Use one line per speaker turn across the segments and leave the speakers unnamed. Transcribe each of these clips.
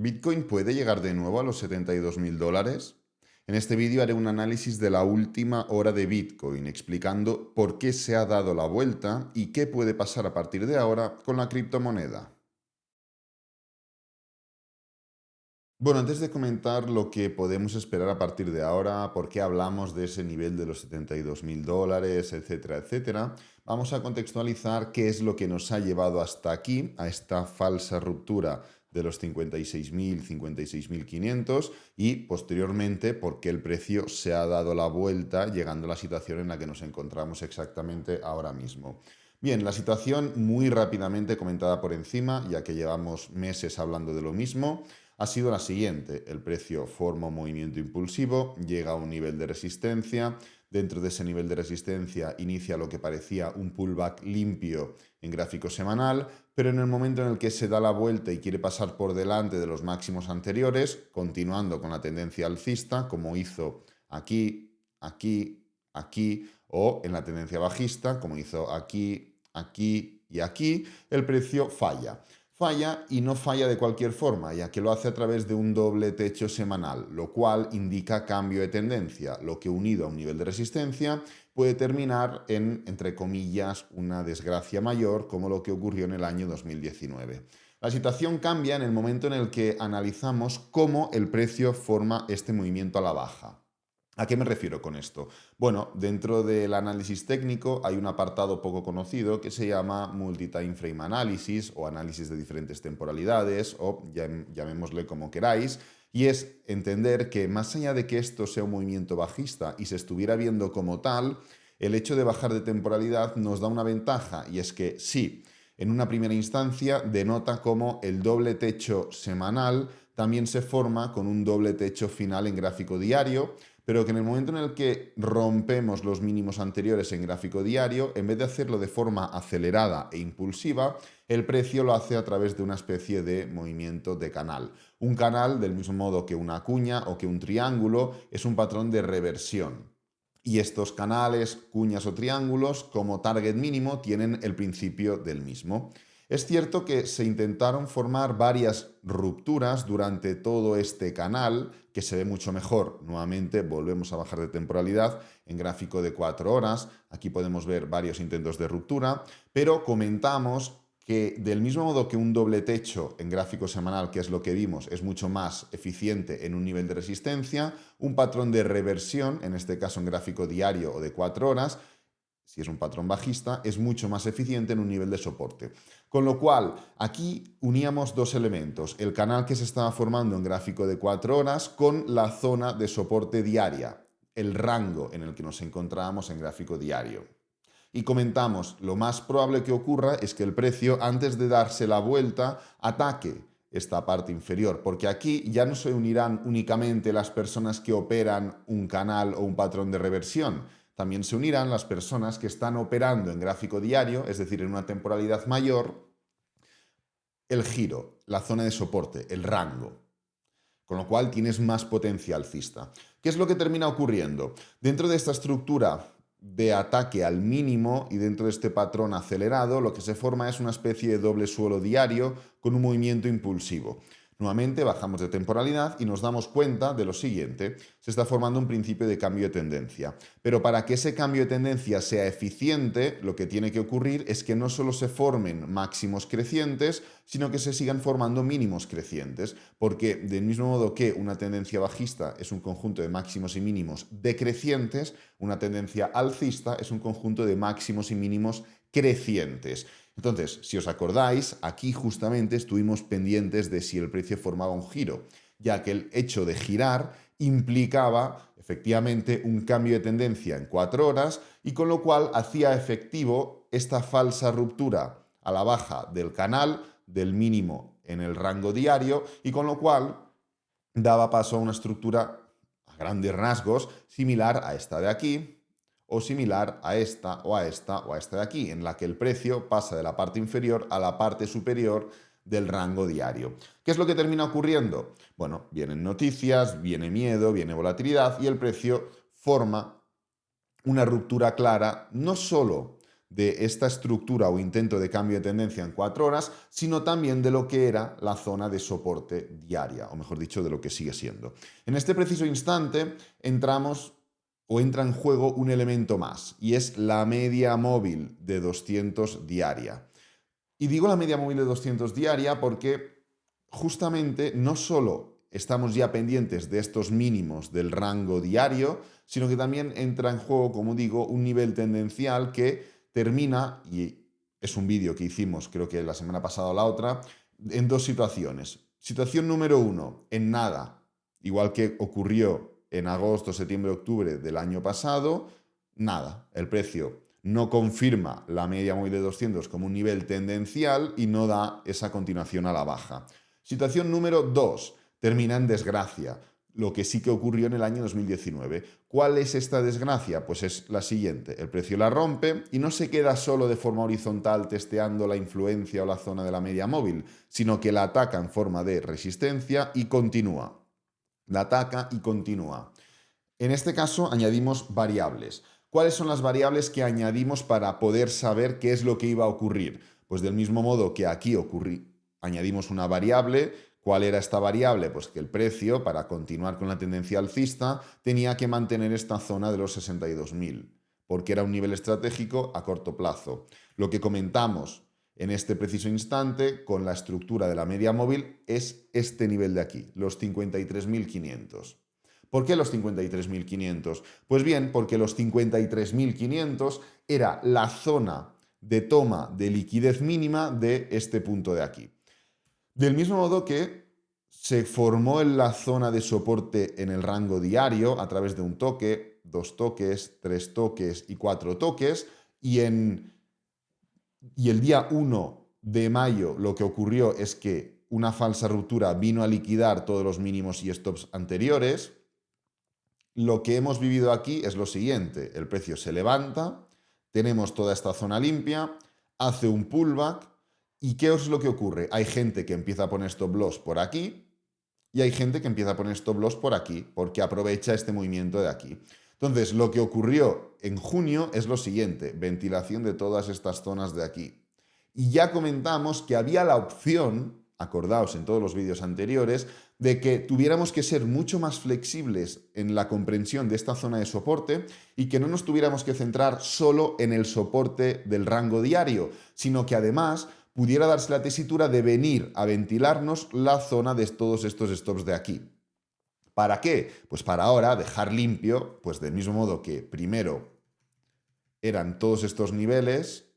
¿Bitcoin puede llegar de nuevo a los 72.000 dólares? En este vídeo haré un análisis de la última hora de Bitcoin, explicando por qué se ha dado la vuelta y qué puede pasar a partir de ahora con la criptomoneda. Bueno, antes de comentar lo que podemos esperar a partir de ahora, por qué hablamos de ese nivel de los 72.000 dólares, etcétera, etcétera, vamos a contextualizar qué es lo que nos ha llevado hasta aquí, a esta falsa ruptura de los 56.000, 56.500 y posteriormente por qué el precio se ha dado la vuelta llegando a la situación en la que nos encontramos exactamente ahora mismo. Bien, la situación muy rápidamente comentada por encima, ya que llevamos meses hablando de lo mismo, ha sido la siguiente. El precio forma un movimiento impulsivo, llega a un nivel de resistencia, dentro de ese nivel de resistencia inicia lo que parecía un pullback limpio en gráfico semanal, pero en el momento en el que se da la vuelta y quiere pasar por delante de los máximos anteriores, continuando con la tendencia alcista, como hizo aquí, aquí, aquí, o en la tendencia bajista, como hizo aquí, aquí y aquí, el precio falla. Falla y no falla de cualquier forma, ya que lo hace a través de un doble techo semanal, lo cual indica cambio de tendencia, lo que unido a un nivel de resistencia puede terminar en, entre comillas, una desgracia mayor, como lo que ocurrió en el año 2019. La situación cambia en el momento en el que analizamos cómo el precio forma este movimiento a la baja. ¿A qué me refiero con esto? Bueno, dentro del análisis técnico hay un apartado poco conocido que se llama Multi-Time Frame Analysis o análisis de diferentes temporalidades o llamémosle como queráis, y es entender que más allá de que esto sea un movimiento bajista y se estuviera viendo como tal, el hecho de bajar de temporalidad nos da una ventaja y es que sí, en una primera instancia denota como el doble techo semanal también se forma con un doble techo final en gráfico diario, pero que en el momento en el que rompemos los mínimos anteriores en gráfico diario, en vez de hacerlo de forma acelerada e impulsiva, el precio lo hace a través de una especie de movimiento de canal. Un canal, del mismo modo que una cuña o que un triángulo, es un patrón de reversión. Y estos canales, cuñas o triángulos, como target mínimo, tienen el principio del mismo. Es cierto que se intentaron formar varias rupturas durante todo este canal, que se ve mucho mejor. Nuevamente volvemos a bajar de temporalidad en gráfico de 4 horas. Aquí podemos ver varios intentos de ruptura, pero comentamos que del mismo modo que un doble techo en gráfico semanal, que es lo que vimos, es mucho más eficiente en un nivel de resistencia, un patrón de reversión, en este caso en gráfico diario o de 4 horas, si es un patrón bajista, es mucho más eficiente en un nivel de soporte. Con lo cual, aquí uníamos dos elementos, el canal que se estaba formando en gráfico de 4 horas con la zona de soporte diaria, el rango en el que nos encontrábamos en gráfico diario. Y comentamos, lo más probable que ocurra es que el precio, antes de darse la vuelta, ataque esta parte inferior, porque aquí ya no se unirán únicamente las personas que operan un canal o un patrón de reversión, también se unirán las personas que están operando en gráfico diario, es decir, en una temporalidad mayor, el giro, la zona de soporte, el rango. Con lo cual tienes más potencia alcista. ¿Qué es lo que termina ocurriendo? Dentro de esta estructura de ataque al mínimo y dentro de este patrón acelerado, lo que se forma es una especie de doble suelo diario con un movimiento impulsivo. Nuevamente bajamos de temporalidad y nos damos cuenta de lo siguiente, se está formando un principio de cambio de tendencia. Pero para que ese cambio de tendencia sea eficiente, lo que tiene que ocurrir es que no solo se formen máximos crecientes, sino que se sigan formando mínimos crecientes, porque del mismo modo que una tendencia bajista es un conjunto de máximos y mínimos decrecientes, una tendencia alcista es un conjunto de máximos y mínimos crecientes. Entonces, si os acordáis, aquí justamente estuvimos pendientes de si el precio formaba un giro, ya que el hecho de girar implicaba efectivamente un cambio de tendencia en 4 horas y con lo cual hacía efectivo esta falsa ruptura a la baja del canal, del mínimo en el rango diario y con lo cual daba paso a una estructura a grandes rasgos similar a esta de aquí, o similar a esta o a esta o a esta de aquí, en la que el precio pasa de la parte inferior a la parte superior del rango diario. ¿Qué es lo que termina ocurriendo? Bueno, vienen noticias, viene miedo, viene volatilidad y el precio forma una ruptura clara no solo de esta estructura o intento de cambio de tendencia en 4 horas, sino también de lo que era la zona de soporte diaria, o mejor dicho, de lo que sigue siendo. En este preciso instante entramos o entra en juego un elemento más, y es la media móvil de 200 diaria. Y digo la media móvil de 200 diaria porque justamente no solo estamos ya pendientes de estos mínimos del rango diario, sino que también entra en juego, como digo, un nivel tendencial que termina, y es un vídeo que hicimos creo que la semana pasada o la otra, en dos situaciones. Situación número 1, en nada, igual que ocurrió en agosto, septiembre, octubre del año pasado, nada, el precio no confirma la media móvil de 200 como un nivel tendencial y no da esa continuación a la baja. Situación número 2, termina en desgracia, lo que sí que ocurrió en el año 2019. ¿Cuál es esta desgracia? Pues es la siguiente, el precio la rompe y no se queda solo de forma horizontal testeando la influencia o la zona de la media móvil, sino que la ataca en forma de resistencia y continúa. La ataca y continúa. En este caso añadimos variables. ¿Cuáles son las variables que añadimos para poder saber qué es lo que iba a ocurrir? Pues del mismo modo que aquí añadimos una variable. ¿Cuál era esta variable? Pues que el precio, para continuar con la tendencia alcista, tenía que mantener esta zona de los 62.000, porque era un nivel estratégico a corto plazo. Lo que comentamos en este preciso instante con la estructura de la media móvil es este nivel de aquí, los 53.500. ¿Por qué los 53.500? Pues bien, porque los 53.500 era la zona de toma de liquidez mínima de este punto de aquí. Del mismo modo que se formó en la zona de soporte en el rango diario a través de un toque, 2 toques, 3 toques y 4 toques, y el día 1 de mayo lo que ocurrió es que una falsa ruptura vino a liquidar todos los mínimos y stops anteriores. Lo que hemos vivido aquí es lo siguiente, el precio se levanta, tenemos toda esta zona limpia, hace un pullback, ¿y qué es lo que ocurre? Hay gente que empieza a poner stop loss por aquí y hay gente que empieza a poner stop loss por aquí porque aprovecha este movimiento de aquí. Entonces, lo que ocurrió en junio es lo siguiente, ventilación de todas estas zonas de aquí. Y ya comentamos que había la opción, acordaos en todos los vídeos anteriores, de que tuviéramos que ser mucho más flexibles en la comprensión de esta zona de soporte y que no nos tuviéramos que centrar solo en el soporte del rango diario, sino que además pudiera darse la tesitura de venir a ventilarnos la zona de todos estos stops de aquí. ¿Para qué? Pues para ahora dejar limpio, pues del mismo modo que primero eran todos estos niveles,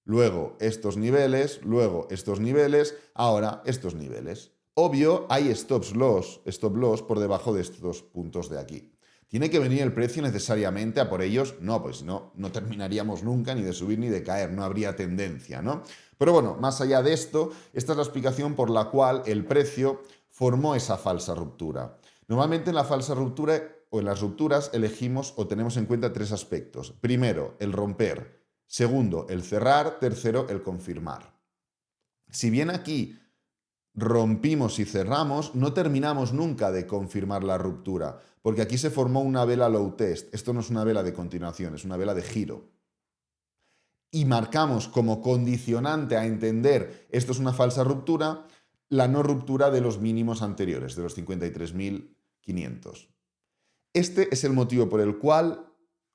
luego estos niveles, luego estos niveles, ahora estos niveles. Obvio, hay stop loss por debajo de estos puntos de aquí. ¿Tiene que venir el precio necesariamente a por ellos? No, pues no terminaríamos nunca ni de subir ni de caer, no habría tendencia, ¿no? Pero bueno, más allá de esto, esta es la explicación por la cual el precio formó esa falsa ruptura. Normalmente en la falsa ruptura o en las rupturas elegimos o tenemos en cuenta 3 aspectos. Primero, el romper. Segundo, el cerrar. Tercero, el confirmar. Si bien aquí rompimos y cerramos, no terminamos nunca de confirmar la ruptura, porque aquí se formó una vela low test. Esto no es una vela de continuación, es una vela de giro. Y marcamos como condicionante a entender esto es una falsa ruptura, la no ruptura de los mínimos anteriores, de los 53.500. Este es el motivo por el cual,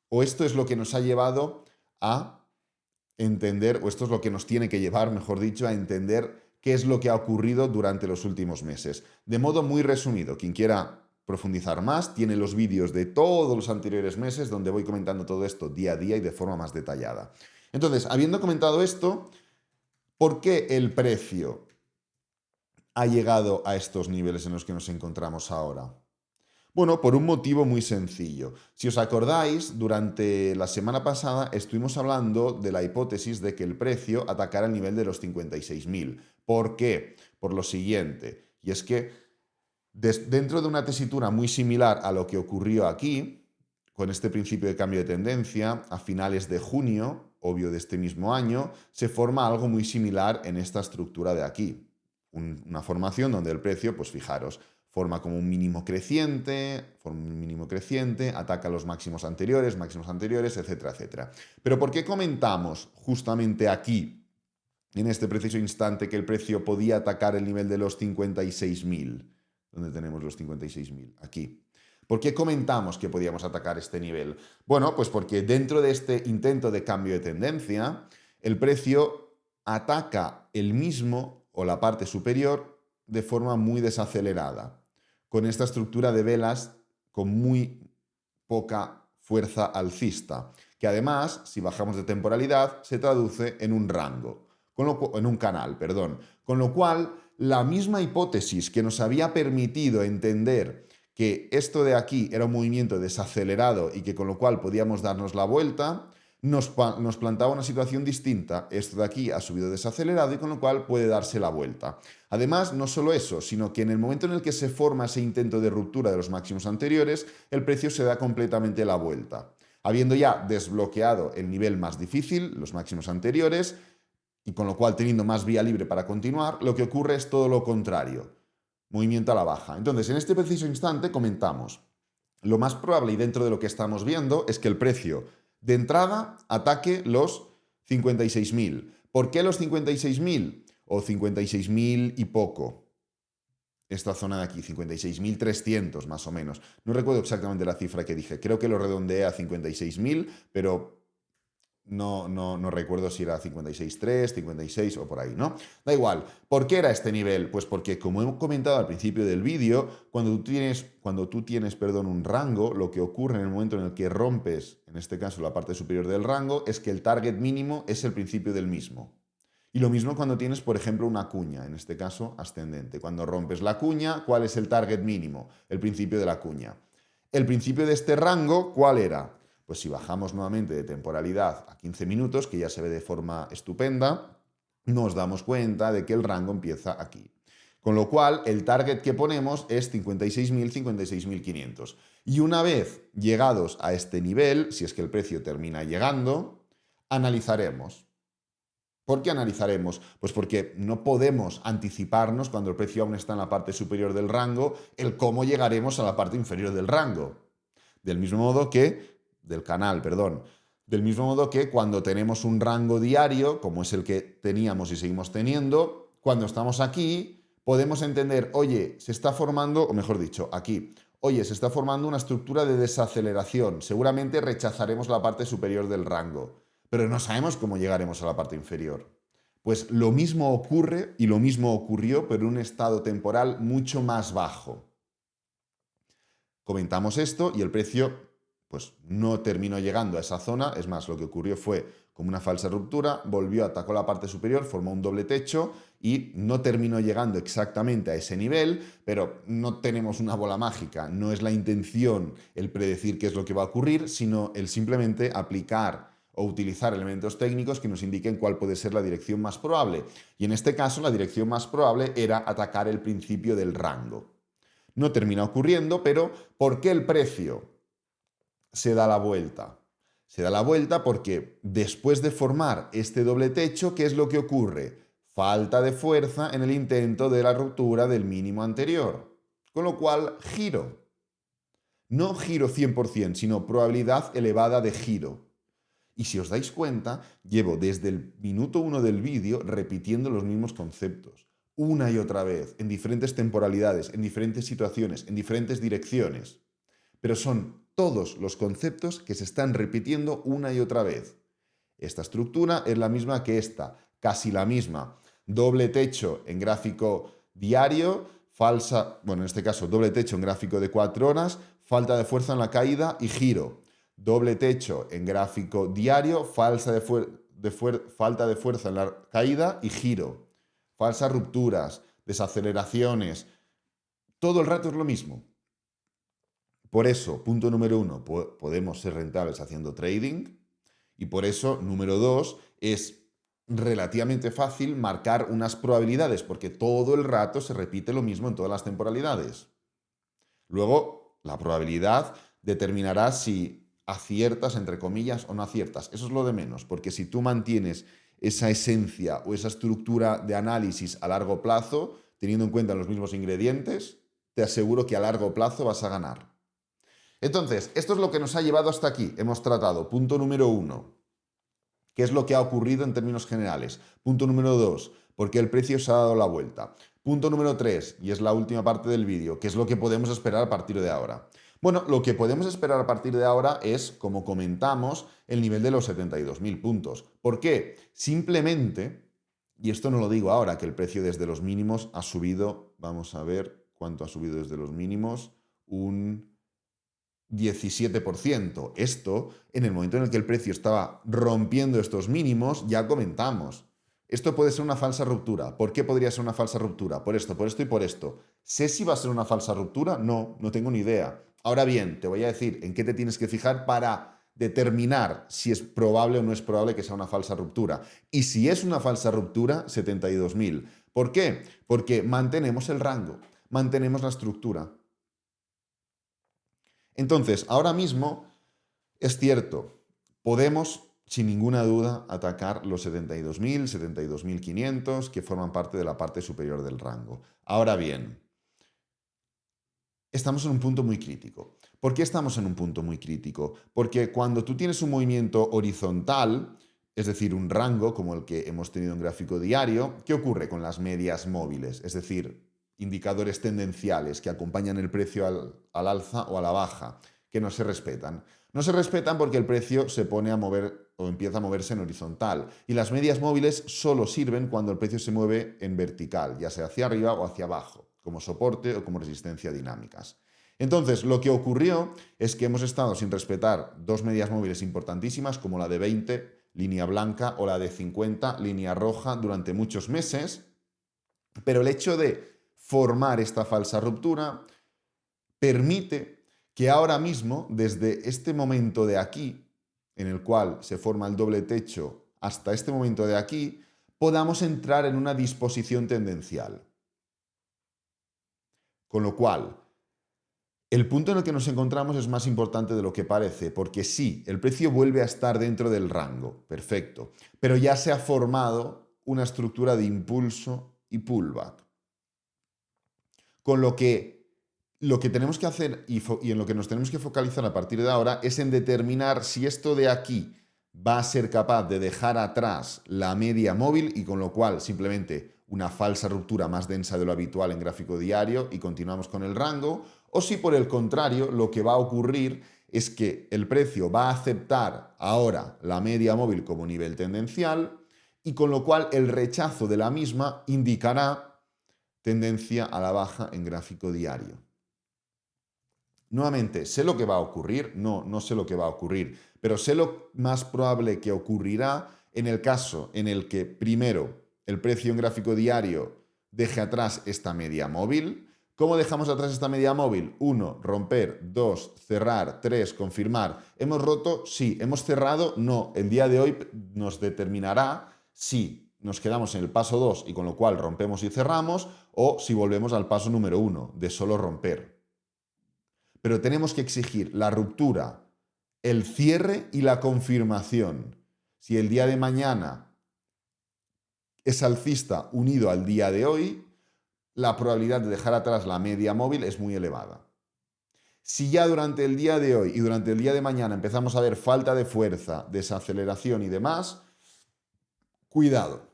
o esto es lo que nos ha llevado a entender, o esto es lo que nos tiene que llevar, mejor dicho, a entender qué es lo que ha ocurrido durante los últimos meses. De modo muy resumido, quien quiera profundizar más, tiene los vídeos de todos los anteriores meses donde voy comentando todo esto día a día y de forma más detallada. Entonces, habiendo comentado esto, ¿por qué el precio ha llegado a estos niveles en los que nos encontramos ahora? Bueno, por un motivo muy sencillo. Si os acordáis, durante la semana pasada estuvimos hablando de la hipótesis de que el precio atacara el nivel de los 56.000. ¿Por qué? Por lo siguiente, y es que dentro de una tesitura muy similar a lo que ocurrió aquí, con este principio de cambio de tendencia, a finales de junio, obvio de este mismo año, se forma algo muy similar en esta estructura de aquí. Una formación donde el precio, pues fijaros, forma como un mínimo creciente, ataca los máximos anteriores, etcétera, etcétera. Pero ¿por qué comentamos justamente aquí, en este preciso instante, que el precio podía atacar el nivel de los 56.000? ¿Dónde tenemos los 56.000? Aquí. ¿Por qué comentamos que podíamos atacar este nivel? Bueno, pues porque dentro de este intento de cambio de tendencia, el precio ataca el mismo o la parte superior de forma muy desacelerada, con esta estructura de velas con muy poca fuerza alcista, que además, si bajamos de temporalidad, se traduce en un rango, en un canal, perdón. Con lo cual, la misma hipótesis que nos había permitido entender que esto de aquí era un movimiento desacelerado y que con lo cual podíamos darnos la vuelta, nos plantaba una situación distinta. Esto de aquí ha subido desacelerado y con lo cual puede darse la vuelta. Además, no solo eso, sino que en el momento en el que se forma ese intento de ruptura de los máximos anteriores, el precio se da completamente la vuelta. Habiendo ya desbloqueado el nivel más difícil, los máximos anteriores, y con lo cual teniendo más vía libre para continuar, lo que ocurre es todo lo contrario. Movimiento a la baja. Entonces, en este preciso instante comentamos, lo más probable y dentro de lo que estamos viendo es que el precio de entrada ataque los 56.000. ¿Por qué los 56.000? O 56.000 y poco. Esta zona de aquí, 56.300 más o menos. No recuerdo exactamente la cifra que dije. Creo que lo redondeé a 56.000, pero no recuerdo si era 56.3, 56 o por ahí, ¿no? Da igual. ¿Por qué era este nivel? Pues porque, como he comentado al principio del vídeo, cuando tú tienes un rango, lo que ocurre en el momento en el que rompes, en este caso la parte superior del rango, es que el target mínimo es el principio del mismo. Y lo mismo cuando tienes, por ejemplo, una cuña, en este caso ascendente. Cuando rompes la cuña, ¿cuál es el target mínimo? El principio de la cuña. El principio de este rango, ¿cuál era? Pues si bajamos nuevamente de temporalidad a 15 minutos, que ya se ve de forma estupenda, nos damos cuenta de que el rango empieza aquí. Con lo cual, el target que ponemos es 56.000, 56.500. Y una vez llegados a este nivel, si es que el precio termina llegando, analizaremos. ¿Por qué analizaremos? Pues porque no podemos anticiparnos cuando el precio aún está en la parte superior del rango, el cómo llegaremos a la parte inferior del rango. Del mismo modo que cuando tenemos un rango diario, como es el que teníamos y seguimos teniendo, cuando estamos aquí, podemos entender, oye, se está formando, o mejor dicho, aquí, oye, se está formando una estructura de desaceleración. Seguramente rechazaremos la parte superior del rango, pero no sabemos cómo llegaremos a la parte inferior. Pues lo mismo ocurre y lo mismo ocurrió, pero en un estado temporal mucho más bajo. Comentamos esto y el precio pues no terminó llegando a esa zona. Es más, lo que ocurrió fue como una falsa ruptura, volvió, atacó la parte superior, formó un doble techo y no terminó llegando exactamente a ese nivel, pero no tenemos una bola mágica. No es la intención el predecir qué es lo que va a ocurrir, sino el simplemente aplicar o utilizar elementos técnicos que nos indiquen cuál puede ser la dirección más probable. Y en este caso, la dirección más probable era atacar el principio del rango. No termina ocurriendo, pero ¿por qué el precio se da la vuelta? Se da la vuelta porque después de formar este doble techo, ¿qué es lo que ocurre? Falta de fuerza en el intento de la ruptura del mínimo anterior. Con lo cual, giro. No giro 100%, sino probabilidad elevada de giro. Y si os dais cuenta, llevo desde el minuto 1 del vídeo repitiendo los mismos conceptos, una y otra vez, en diferentes temporalidades, en diferentes situaciones, en diferentes direcciones. Pero son todos los conceptos que se están repitiendo una y otra vez. Esta estructura es la misma que esta, casi la misma. Doble techo en gráfico diario, en este caso doble techo en gráfico de 4 horas, falta de fuerza en la caída y giro. Doble techo en gráfico diario, falta de fuerza en la caída y giro. Falsas rupturas, desaceleraciones. Todo el rato es lo mismo. Por eso, punto número 1, podemos ser rentables haciendo trading. Y por eso, número 2, es relativamente fácil marcar unas probabilidades, porque todo el rato se repite lo mismo en todas las temporalidades. Luego, la probabilidad determinará si aciertas, entre comillas, o no aciertas. Eso es lo de menos, porque si tú mantienes esa esencia o esa estructura de análisis a largo plazo, teniendo en cuenta los mismos ingredientes, te aseguro que a largo plazo vas a ganar. Entonces, esto es lo que nos ha llevado hasta aquí. Hemos tratado punto número 1, qué es lo que ha ocurrido en términos generales. Punto número 2, por qué el precio se ha dado la vuelta. Punto número 3, y es la última parte del vídeo, qué es lo que podemos esperar a partir de ahora. Bueno, lo que podemos esperar a partir de ahora es, como comentamos, el nivel de los 72.000 puntos. ¿Por qué? Simplemente, y esto no lo digo ahora, que el precio desde los mínimos ha subido, vamos a ver cuánto ha subido desde los mínimos, un 17%. Esto, en el momento en el que el precio estaba rompiendo estos mínimos, ya comentamos. Esto puede ser una falsa ruptura. ¿Por qué podría ser una falsa ruptura? Por esto y por esto. ¿Sé si va a ser una falsa ruptura? No, no tengo ni idea. Ahora bien, te voy a decir en qué te tienes que fijar para determinar si es probable o no es probable que sea una falsa ruptura. Y si es una falsa ruptura, 72.000. ¿Por qué? Porque mantenemos el rango, mantenemos la estructura. Entonces, ahora mismo es cierto, podemos sin ninguna duda atacar los 72.000, 72.500 que forman parte de la parte superior del rango. Ahora bien, estamos en un punto muy crítico. ¿Por qué estamos en un punto muy crítico? Porque cuando tú tienes un movimiento horizontal, es decir, un rango como el que hemos tenido en gráfico diario, ¿qué ocurre con las medias móviles? Es decir, indicadores tendenciales que acompañan el precio al alza o a la baja, que no se respetan. No se respetan porque el precio se pone a mover o empieza a moverse en horizontal. Y las medias móviles solo sirven cuando el precio se mueve en vertical, ya sea hacia arriba o hacia abajo, como soporte o como resistencia dinámicas. Entonces, lo que ocurrió es que hemos estado sin respetar dos medias móviles importantísimas, como la de 20, línea blanca, o la de 50, línea roja, durante muchos meses, pero el hecho de formar esta falsa ruptura permite que ahora mismo, desde este momento de aquí, en el cual se forma el doble techo, hasta este momento de aquí, podamos entrar en una disposición tendencial. Con lo cual, el punto en el que nos encontramos es más importante de lo que parece, porque sí, el precio vuelve a estar dentro del rango, perfecto, pero ya se ha formado una estructura de impulso y pullback. Con lo que tenemos que hacer y en lo que nos tenemos que focalizar a partir de ahora es en determinar si esto de aquí va a ser capaz de dejar atrás la media móvil y con lo cual simplemente una falsa ruptura más densa de lo habitual en gráfico diario y continuamos con el rango, o si por el contrario lo que va a ocurrir es que el precio va a aceptar ahora la media móvil como nivel tendencial y con lo cual el rechazo de la misma indicará tendencia a la baja en gráfico diario. Nuevamente, ¿sé lo que va a ocurrir? No, no sé lo que va a ocurrir, pero sé lo más probable que ocurrirá en el caso en el que primero el precio en gráfico diario deje atrás esta media móvil. ¿Cómo dejamos atrás esta media móvil? 1, romper. 2, cerrar. 3, confirmar. ¿Hemos roto? Sí. ¿Hemos cerrado? No. El día de hoy nos determinará si nos quedamos en el paso 2 y con lo cual rompemos y cerramos, o si volvemos al paso número 1, de solo romper. Pero tenemos que exigir la ruptura, el cierre y la confirmación. Si el día de mañana es alcista unido al día de hoy, la probabilidad de dejar atrás la media móvil es muy elevada. Si ya durante el día de hoy y durante el día de mañana empezamos a ver falta de fuerza, desaceleración y demás, cuidado.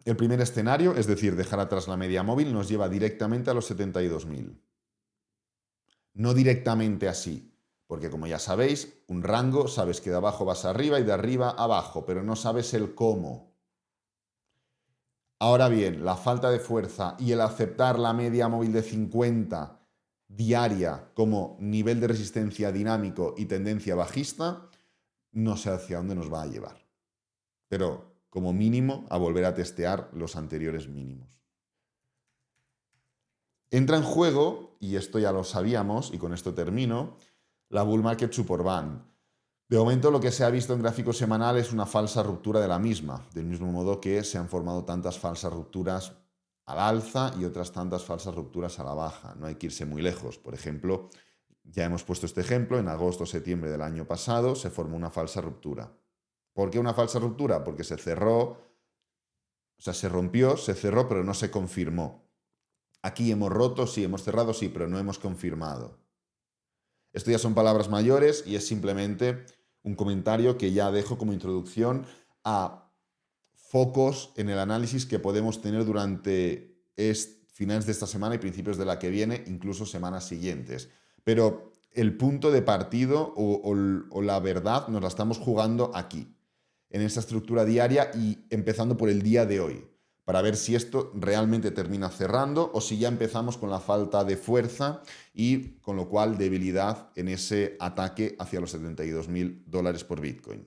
El primer escenario, es decir, dejar atrás la media móvil, nos lleva directamente a los 72.000. No directamente así, porque como ya sabéis, un rango, sabes que de abajo vas arriba y de arriba abajo, pero no sabes el cómo. Ahora bien, la falta de fuerza y el aceptar la media móvil de 50 diaria como nivel de resistencia dinámico y tendencia bajista, no sé hacia dónde nos va a llevar. Pero como mínimo a volver a testear los anteriores mínimos. Entra en juego, y esto ya lo sabíamos, y con esto termino, la Bull Market Support Band. De momento lo que se ha visto en gráfico semanal es una falsa ruptura de la misma, del mismo modo que se han formado tantas falsas rupturas al alza y otras tantas falsas rupturas a la baja. No hay que irse muy lejos. Por ejemplo, ya hemos puesto este ejemplo, en agosto o septiembre del año pasado se formó una falsa ruptura. ¿Por qué una falsa ruptura? Porque se cerró, o sea, se rompió, se cerró, pero no se confirmó. Aquí hemos roto, sí, hemos cerrado, sí, pero no hemos confirmado. Esto ya son palabras mayores y es simplemente un comentario que ya dejo como introducción a focos en el análisis que podemos tener durante finales de esta semana y principios de la que viene, incluso semanas siguientes. Pero el punto de partido o la verdad nos la estamos jugando aquí, en esta estructura diaria y empezando por el día de hoy, para ver si esto realmente termina cerrando o si ya empezamos con la falta de fuerza y con lo cual debilidad en ese ataque hacia los $72.000 por Bitcoin.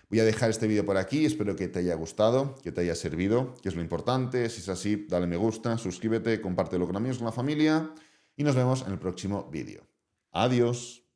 Voy a dejar este vídeo por aquí, espero que te haya gustado, que te haya servido, que es lo importante. Si es así, dale me gusta, suscríbete, compártelo con amigos, con la familia y nos vemos en el próximo vídeo. Adiós.